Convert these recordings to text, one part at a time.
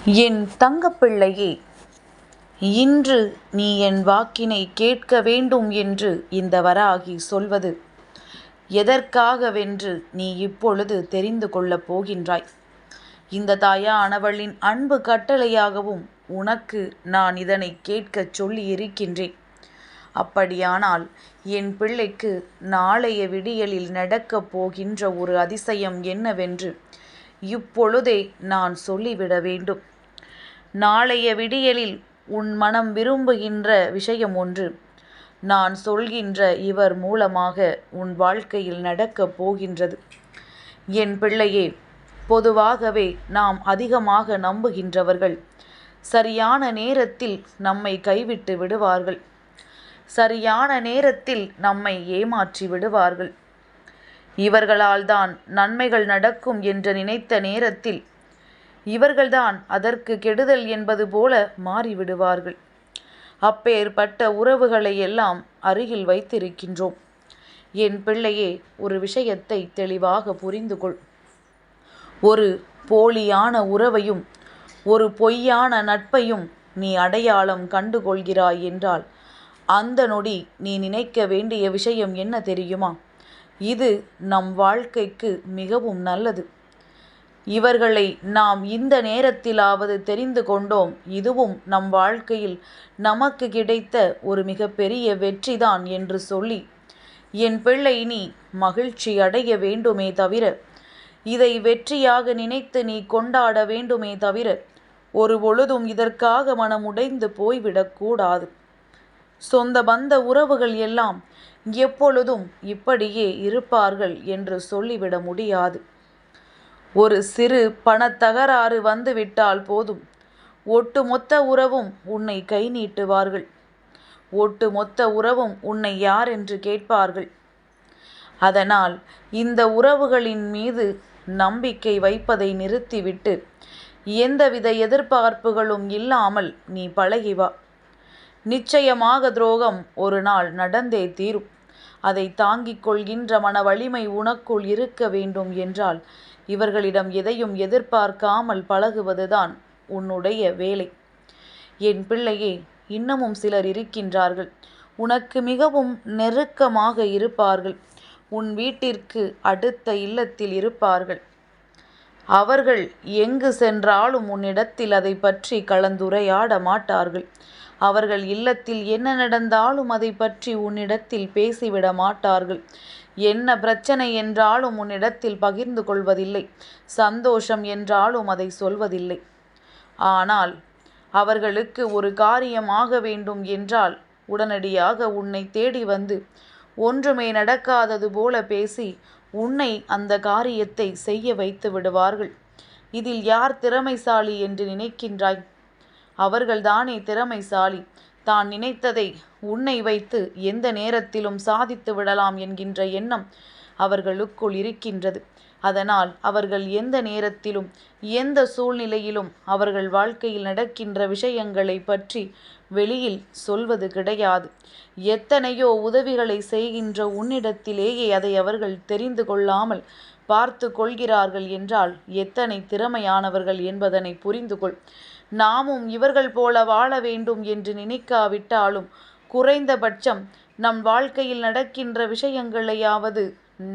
என் தங்கப்பிள்ளையே, இன்று நீ என் வாக்கினை கேட்க வேண்டும் என்று இந்த வராகி சொல்வது எதற்காகவென்று நீ இப்பொழுது தெரிந்து கொள்ளப் போகின்றாய். இந்த தாயானவளின் அன்பு கட்டளையாகவும் உனக்கு நான் இதனை கேட்கச் சொல்லி இருக்கின்றேன். அப்படியானால் என் பிள்ளைக்கு நாளைய விடியலில் நடக்கப் போகின்ற ஒரு அதிசயம் என்னவென்று இப்பொழுதே நான் சொல்லிவிட வேண்டும். நாளைய விடியலில் உன் மனம் விரும்புகின்ற விஷயம் ஒன்று நான் சொல்கின்ற இவர் மூலமாக உன் வாழ்க்கையில் நடக்கப் போகின்றது. என் பிள்ளையே, பொதுவாகவே நாம் அதிகமாக நம்புகின்றவர்கள் சரியான நேரத்தில் நம்மை கைவிட்டு விடுவார்கள். சரியான நேரத்தில் நம்மை ஏமாற்றி விடுவார்கள். இவர்களால் தான் நன்மைகள் நடக்கும் என்று நினைத்த நேரத்தில் இவர்கள்தான் அதற்கு கெடுதல் என்பது போல மாறிவிடுவார்கள். அப்பேற்பட்ட உறவுகளை எல்லாம் அருகில் வைத்திருக்கின்றோம். என் பிள்ளையே, ஒரு விஷயத்தை தெளிவாக புரிந்து கொள். ஒரு போலியான உறவையும் ஒரு பொய்யான நட்பையும் நீ அடையாளம் கண்டுகொள்கிறாய் என்றால் அந்த நொடி நீ நினைக்க வேண்டிய விஷயம் என்ன தெரியுமா? இது நம் வாழ்க்கைக்கு மிகவும் நல்லது. இவர்களை நாம் இந்த நேரத்திலாவது தெரிந்து கொண்டோம். இதுவும் நம் வாழ்க்கையில் நமக்கு கிடைத்த ஒரு மிகப்பெரிய வெற்றிதான் என்று சொல்லி என் பிள்ளை நீ மகிழ்ச்சி அடைய வேண்டுமே தவிர, இதை வெற்றியாக நினைத்து நீ கொண்டாட வேண்டுமே தவிர, ஒரு பொழுதும் இதற்காக மனம் உடைந்து போய்விடக்கூடாது. சொந்த பந்த உறவுகள் எல்லாம் எப்பொழுதும் இப்படியே இருப்பார்கள் என்று சொல்லிவிட முடியாது. ஒரு சிறு பணத்தகராறு வந்துவிட்டால் போதும், ஒட்டுமொத்த உறவும் உன்னை கை நீட்டுவார்கள். ஒட்டுமொத்த உறவும் உன்னை யார் என்று கேட்பார்கள். அதனால் இந்த உறவுகளின் மீது நம்பிக்கை வைப்பதை நிறுத்திவிட்டு எந்தவித எதிர்பார்ப்புகளும் இல்லாமல் நீ பழகி வா. நிச்சயமாக துரோகம் ஒரு நாள் நடந்தே தீரும். அதை தாங்கிக் கொள்கின்ற மன வலிமை உனக்குள் இருக்க வேண்டும் என்றால் இவர்களிடம் எதையும் எதிர்பார்க்காமல் பழகுவதுதான் உன்னுடைய வேலை. என் பிள்ளையே, இன்னமும் சிலர் இருக்கின்றார்கள், உனக்கு மிகவும் நெருக்கமாக இருப்பார்கள். உன் வீட்டிற்கு அடுத்த இல்லத்தில் இருப்பார்கள். அவர்கள் எங்கு சென்றாலும் உன்னிடத்தில் அதை பற்றி கலந்துரையாட மாட்டார்கள். அவர்கள் இல்லத்தில் என்ன நடந்தாலும் அதை பற்றி உன்னிடத்தில் பேசிவிட மாட்டார்கள். என்ன பிரச்சனை என்றாலும் உன்னிடத்தில் பகிர்ந்து கொள்வதில்லை. சந்தோஷம் என்றாலும் அதை சொல்வதில்லை. ஆனால் அவர்களுக்கு ஒரு காரியமாக வேண்டும் என்றால் உடனடியாக உன்னை தேடி வந்து ஒன்றுமே நடக்காதது போல பேசி உன்னை அந்த காரியத்தை செய்ய வைத்து விடுவார்கள். இதில் யார் திறமைசாலி என்று நினைக்கின்றாய்? அவர்கள்தானே திறமைசாலி. தான் நினைத்ததை உன்னை வைத்து எந்த நேரத்திலும் சாதித்து விடலாம் என்கின்ற எண்ணம் அவர்களுக்குள் இருக்கின்றது. அதனால் அவர்கள் எந்த நேரத்திலும் எந்த சூழ்நிலையிலும் அவர்கள் வாழ்க்கையில் நடக்கின்ற விஷயங்களை பற்றி வெளியில் சொல்வது கிடையாது. எத்தனையோ உதவிகளை செய்கின்ற உன்னிடத்திலேயே அதை அவர்கள் தெரிந்து கொள்ளாமல் பார்த்து கொள்கிறார்கள் என்றால் எத்தனை திறமையானவர்கள் என்பதனை புரிந்து கொள். நாமும் இவர்கள் போல வாழ வேண்டும் என்று நினைக்காவிட்டாலும் குறைந்தபட்சம் நம் வாழ்க்கையில் நடக்கின்ற விஷயங்களையாவது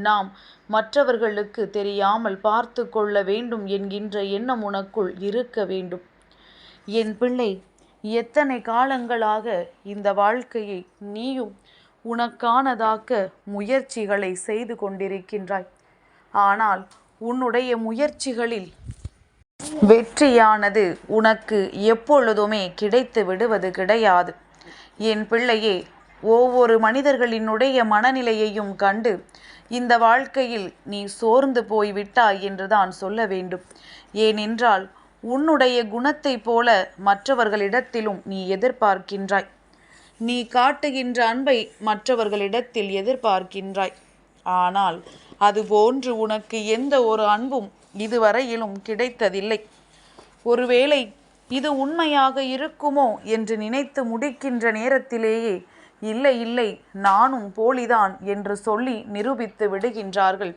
நாம் மற்றவர்களுக்கு தெரியாமல் பார்த்து கொள்ள வேண்டும் என்கின்ற எண்ணம் உனக்குள் இருக்க வேண்டும். என் பிள்ளை, எத்தனை காலங்களாக இந்த வாழ்க்கையை நீயும் உனக்கானதாக்க முயற்சிகளை செய்து கொண்டிருக்கின்றாய். ஆனால் உன்னுடைய முயற்சிகளில் வெற்றியானது உனக்கு எப்பொழுதுமே கிடைத்து விடுவது கிடையாது. என் பிள்ளையே, ஒவ்வொரு மனிதர்களினுடைய மனநிலையையும் கண்டு இந்த வாழ்க்கையில் நீ சோர்ந்து போய்விட்டாய் என்றுதான் சொல்ல வேண்டும். ஏனென்றால் உன்னுடைய குணத்தை போல மற்றவர்களிடத்திலும் நீ எதிர்பார்க்கின்றாய். நீ காட்டுகின்ற அன்பை மற்றவர்களிடத்தில் எதிர்பார்க்கின்றாய். ஆனால் அதுபோன்று உனக்கு எந்த ஒரு அன்பும் இதுவரையிலும் கிடைத்ததில்லை. ஒருவேளை இது உண்மையாக இருக்குமோ என்று நினைத்து முடிக்கின்ற நேரத்திலேயே இல்லை இல்லை, நானும் போலிதான் என்று சொல்லி நிரூபித்து விடுகின்றார்கள்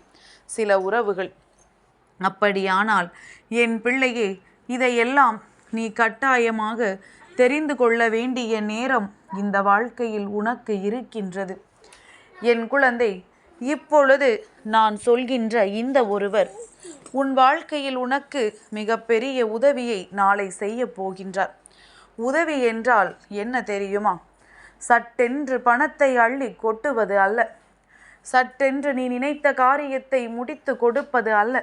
சில உறவுகள். அப்படியானால் என் பிள்ளையே, இதையெல்லாம் நீ கட்டாயமாக தெரிந்து கொள்ள வேண்டிய நேரம் இந்த வாழ்க்கையில் உனக்கு இருக்கின்றது. என் குழந்தை, இப்பொழுது நான் சொல்கின்ற இந்த ஒருவர் உன் வாழ்க்கையில் உனக்கு மிகப்பெரிய உதவியை நாளை செய்ய போகின்றார். உதவி என்றால் என்ன தெரியுமா? சட்டென்று பணத்தை அள்ளி கொட்டுவது அல்ல, சட்டென்று நீ நினைத்த காரியத்தை முடித்து கொடுப்பது அல்ல.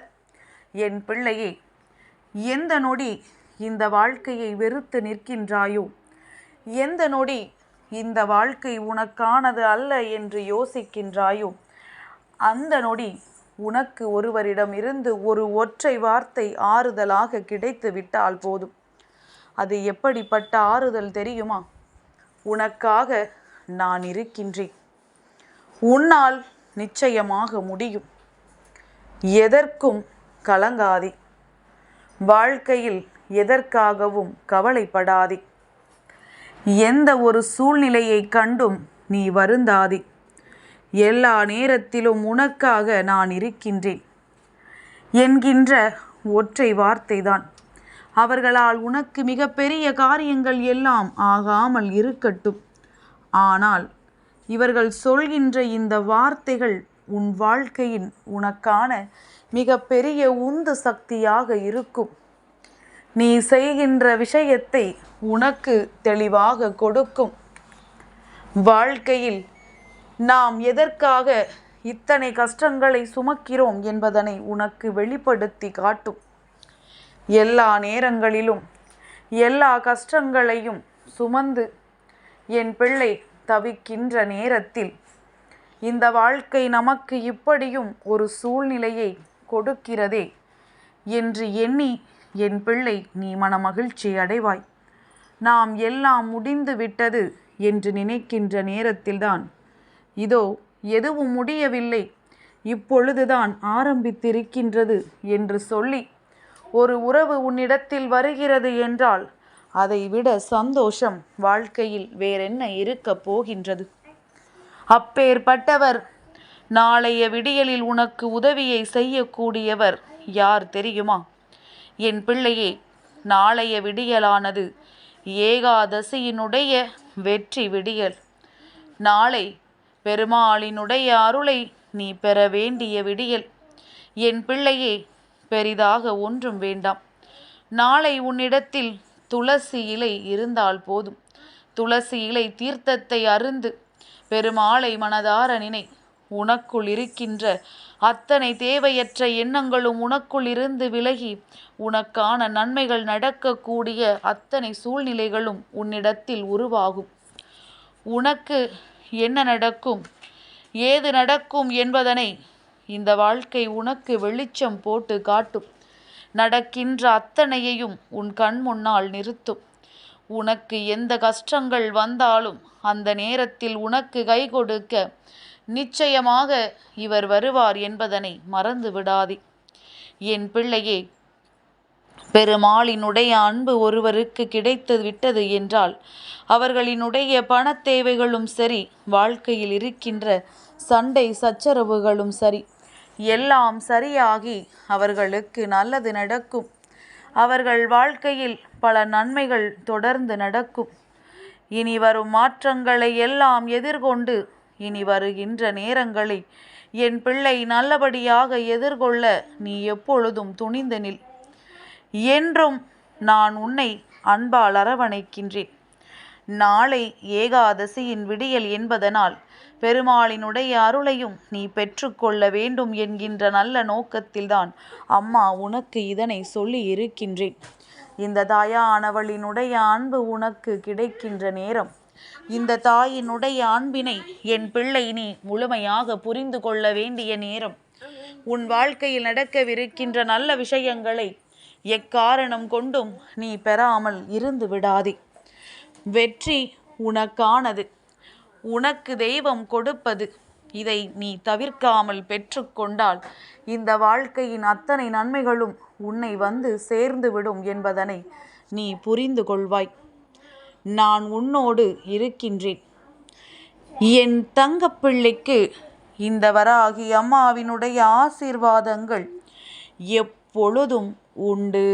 என் பிள்ளையே, எந்த நொடி இந்த வாழ்க்கையை வெறுத்து நிற்கின்றாயோ, எந்த நொடி இந்த வாழ்க்கை உனக்கானது அல்ல என்று யோசிக்கின்றாயோ, அந்த நொடி உனக்கு ஒருவரிடம் இருந்து ஒரு ஒற்றை வார்த்தை ஆறுதலாக கிடைத்து விட்டால் போதும். அது எப்படிப்பட்ட ஆறுதல் தெரியுமா? உனக்காக நான் இருக்கின்றேன், உன்னால் நிச்சயமாக முடியும், எதற்கும் கலங்காதே, வாழ்க்கையில் எதற்காகவும் கவலைப்படாதே, எந்த ஒரு சூழ்நிலையை கண்டும் நீ வருந்தாதே, எல்லா நேரத்திலும் உனக்காக நான் இருக்கின்றேன் என்கின்ற ஒற்றை வார்த்தைதான் அவர்களால் உனக்கு மிகப்பெரிய காரியங்கள் எல்லாம் ஆகாமல் இருக்கட்டும். ஆனால் இவர்கள் சொல்கின்ற இந்த வார்த்தைகள் உன் வாழ்க்கையின் உனக்கான மிகப்பெரிய உந்து சக்தியாக இருக்கும். நீ செய்கின்ற விஷயத்தை உனக்கு தெளிவாக கொடுக்கும். வாழ்க்கையில் நாம் எதற்காக இத்தனை கஷ்டங்களை சுமக்கிறோம் என்பதனை உனக்கு வெளிப்படுத்தி காட்டும். எல்லா நேரங்களிலும் எல்லா கஷ்டங்களையும் சுமந்து என் பிள்ளை தவிக்கின்ற நேரத்தில் இந்த வாழ்க்கை நமக்கு இப்படியும் ஒரு சூழ்நிலையை கொடுக்கிறதே என்று எண்ணி என் பிள்ளை நீ மனமகிழ்ச்சி அடைவாய். நாம் எல்லாம் முடிந்து விட்டது என்று நினைக்கின்ற நேரத்தில்தான் இதோ எதுவும் முடியவில்லை, இப்பொழுதுதான் ஆரம்பித்திருக்கின்றது என்று சொல்லி ஒரு உறவு உன்னிடத்தில் வருகிறது என்றால் அதைவிட சந்தோஷம் வாழ்க்கையில் வேறென்ன இருக்கப் போகின்றது? அப்பேற்பட்டவர் நாளைய விடியலில் உனக்கு உதவியை செய்யக்கூடியவர் யார் தெரியுமா? என் பிள்ளையே, நாளைய விடியலானது ஏகாதசியினுடைய வெற்றி விடியல். நாளை பெருமாளினுடைய அருளை நீ பெற வேண்டிய விடியல். என் பிள்ளையே, பெரிதாக ஒன்றும் வேண்டாம். நாளை உன்னிடத்தில் துளசி இலை இருந்தால் போதும். துளசி இலை தீர்த்தத்தை அருந்து பெருமாளை மனதார நினை. உனக்குள் இருக்கின்ற அத்தனை தேவையற்ற எண்ணங்களும் உனக்குள் இருந்து விலகி உனக்கான நன்மைகள் நடக்கக்கூடிய அத்தனை சூழ்நிலைகளும் உன்னிடத்தில் உருவாகும். உனக்கு என்ன நடக்கும், ஏது நடக்கும் என்பதனை இந்த வாழ்க்கை உனக்கு வெளிச்சம் போட்டு காட்டும். நடக்கின்ற அத்தனையையும் உன் கண் முன்னால் நிறுத்தும். உனக்கு எந்த கஷ்டங்கள் வந்தாலும் அந்த நேரத்தில் உனக்கு கை கொடுக்க நிச்சயமாக இவர் வருவார் என்பதனை மறந்து விடாதே. என் பிள்ளையே, பெருமாளினுடைய அன்பு ஒருவருக்கு கிடைத்து விட்டது என்றால் அவர்களினுடைய பணத் தேவைகளும் சரி, வாழ்க்கையில் இருக்கின்ற சண்டை சச்சரவுகளும் சரி, எல்லாம் சரியாகி அவர்களுக்கு நல்லது நடக்கும். அவர்கள் வாழ்க்கையில் பல நன்மைகள் தொடர்ந்து நடக்கும். இனி வரும் மாற்றங்களை எல்லாம் எதிர்கொண்டு இனி வருகின்ற நேரங்களை என் பிள்ளை நல்லபடியாக எதிர்கொள்ள நீ எப்பொழுதும் துணிந்து நில். என்றும் நான் உன்னை அன்பால் அரவணைக்கின்றேன். நாளை ஏகாதசியின் விடியல் என்பதனால் பெருமாளினுடைய அருளையும் நீ பெற்றுக்கொள்ள வேண்டும் என்கின்ற நல்ல நோக்கத்தில்தான் அம்மா உனக்கு இதனை சொல்லி இருக்கின்றேன். இந்த தாயானவளினுடைய அன்பு உனக்கு கிடைக்கின்ற நேரம், இந்த தாயினுடைய அன்பினை என் பிள்ளை நீ முழுமையாக புரிந்து கொள்ள வேண்டிய நேரம். உன் வாழ்க்கையில் நடக்கவிருக்கின்ற நல்ல விஷயங்களை எக்காரணம் கொண்டும் நீ பெறாமல் இருந்து விடாதே. வெற்றி உனக்கானது, உனக்கு தெய்வம் கொடுப்பது. இதை நீ தவிர்க்காமல் பெற்றுக்கொண்டால் இந்த வாழ்க்கையின் அத்தனை நன்மைகளும் உன்னை வந்து சேர்ந்து விடும் என்பதனை நீ புரிந்து கொள்வாய். நான் உன்னோடு இருக்கின்றேன். என் தங்கப்பிள்ளைக்கு இந்த வராகி அம்மாவினுடைய ஆசீர்வாதங்கள் எப்பொழுதும் உண்டு.